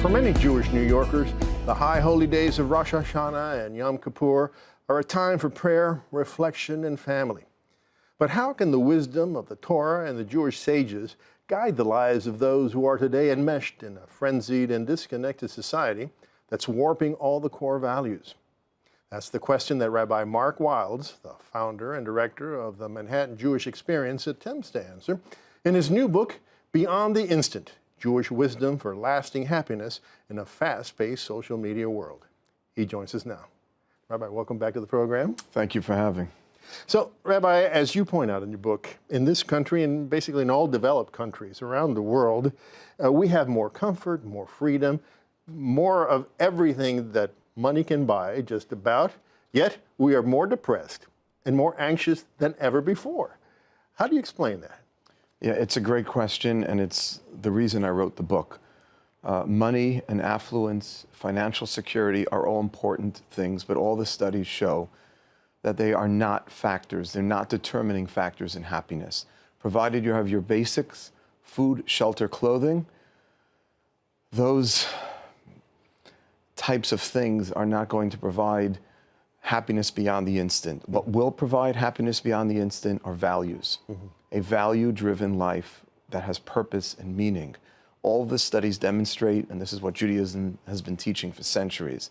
For many Jewish New Yorkers, the high holy days of Rosh Hashanah and Yom Kippur are a time for prayer, reflection, and family. But how can the wisdom of the Torah and the Jewish sages guide the lives of those who are today enmeshed in a frenzied and disconnected society that's warping all the core values? That's the question that Rabbi Mark Wilds, the founder and director of the Manhattan Jewish Experience, attempts to answer in his new book, Beyond the Instant: Jewish Wisdom for Lasting Happiness in a Fast-Paced Social Media World. He joins us now. Rabbi, welcome back to the program. Thank you for having. So, Rabbi, as you point out in your book, in this country and basically in all developed countries around the world, we have more comfort, more freedom, more of everything that money can buy, just about, yet we are more depressed and more anxious than ever before. How do you explain that? Yeah, it's a great question, and it's the reason I wrote the book. Money and affluence, financial security are all important things, but all the studies show that they are not factors. They're not determining factors in happiness. Provided you have your basics, food, shelter, clothing, those types of things are not going to provide happiness beyond the instant. What will provide happiness beyond the instant are values. A value-driven life that has purpose and meaning. All of the studies demonstrate, and this is what Judaism has been teaching for centuries,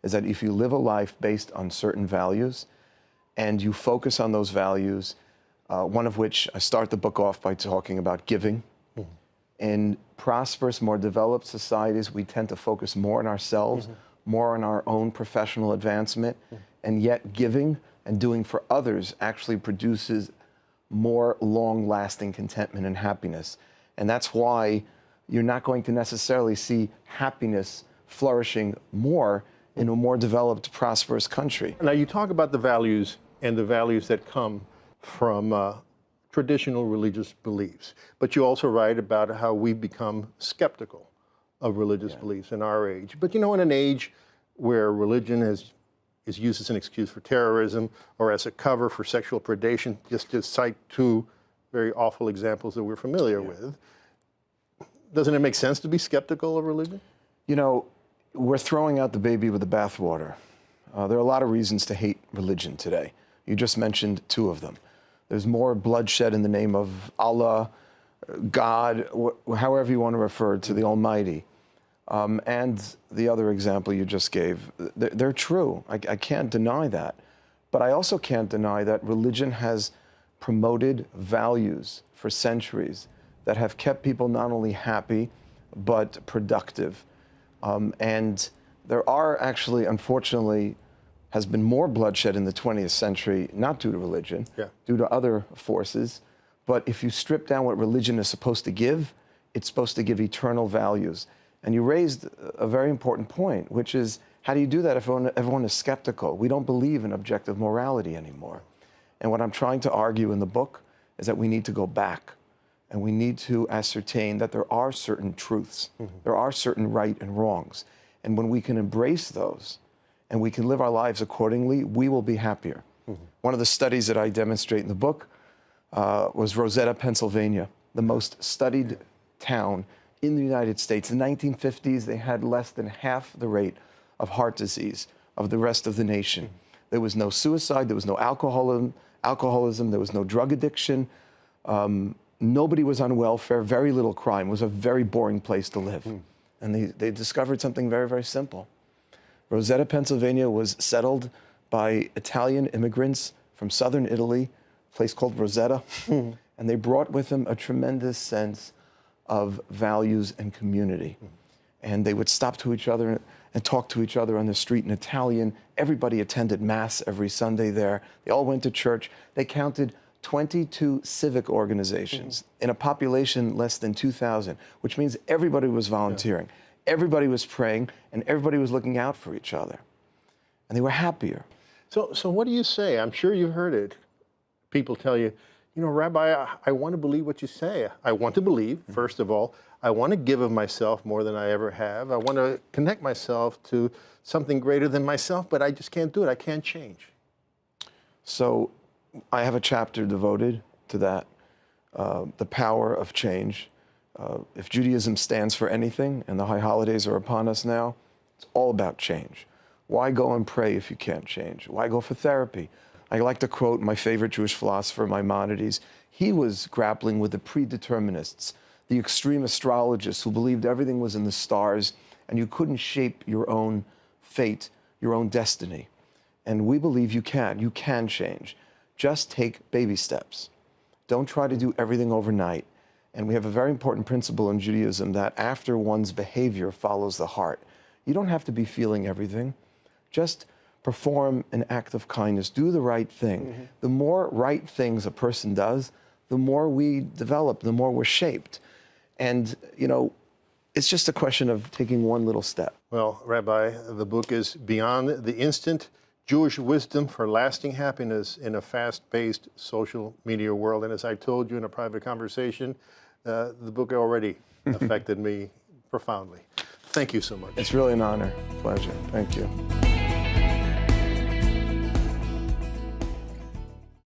is that if you live a life based on certain values and you focus on those values, one of which I start the book off by talking about giving. In prosperous, more developed societies, we tend to focus more on ourselves, more on our own professional advancement, and yet giving and doing for others actually produces more long-lasting contentment and happiness. And that's why you're not going to necessarily see happiness flourishing more in a more developed, prosperous country. Now, you talk about the values and the values that come from traditional religious beliefs, but you also write about how we've become skeptical of religious beliefs in our age. But you know, in an age where religion is used as an excuse for terrorism or as a cover for sexual predation, just to cite two very awful examples that we're familiar with, doesn't it make sense to be skeptical of religion? You know, we're throwing out the baby with the bathwater. There are a lot of reasons to hate religion today. You just mentioned two of them. There's more bloodshed in the name of Allah, God, however you want to refer to the Almighty. And the other example you just gave, they're true. I can't deny that. But I also can't deny that religion has promoted values for centuries that have kept people not only happy, but productive. And there are actually, unfortunately, has been more bloodshed in the 20th century, not due to religion, due to other forces. But if you strip down what religion is supposed to give, it's supposed to give eternal values. And you raised a very important point, which is, how do you do that if everyone is skeptical? We don't believe in objective morality anymore. And what I'm trying to argue in the book is that we need to go back and we need to ascertain that there are certain truths. There are certain right and wrongs. And when we can embrace those and we can live our lives accordingly, we will be happier. One of the studies that I demonstrate in the book was Rosetta, Pennsylvania, the most studied town in the United States. In the 1950s, they had less than half the rate of heart disease of the rest of the nation. There was no suicide, there was no alcoholism, there was no drug addiction. Nobody was on welfare, very little crime. It was a very boring place to live. And they discovered something very, very simple. Rosetta, Pennsylvania was settled by Italian immigrants from southern Italy, a place called Rosetta. And they brought with them a tremendous sense of values and community. And they would stop to each other and talk to each other on the street in Italian. Everybody attended Mass every Sunday there. They all went to church. They counted 22 civic organizations in a population less than 2,000, which means everybody was volunteering, everybody was praying, and everybody was looking out for each other. And they were happier. So what do you say? I'm sure you've heard it. People tell you, you know, Rabbi, I want to believe what you say. I want to believe, first of all. I want to give of myself more than I ever have. I want to connect myself to something greater than myself, but I just can't do it. I can't change. So I have a chapter devoted to that, the power of change. If Judaism stands for anything, and the high holidays are upon us now, it's all about change. Why go and pray if you can't change? Why go for therapy? I like to quote my favorite Jewish philosopher, Maimonides. He was grappling with the predeterminists, the extreme astrologists who believed everything was in the stars and you couldn't shape your own fate, your own destiny. And we believe you can. You can change. Just take baby steps. Don't try to do everything overnight. And we have a very important principle in Judaism that after one's behavior follows the heart. You don't have to be feeling everything. Just perform an act of kindness. Do the right thing. The more right things a person does, the more we develop, the more we're shaped. And, you know, it's just a question of taking one little step. Well, Rabbi, the book is Beyond the Instant: Jewish Wisdom for Lasting Happiness in a Fast-Paced Social Media World. And as I told you in a private conversation, the book already affected me profoundly. Thank you so much. It's really an honor, pleasure. Thank you.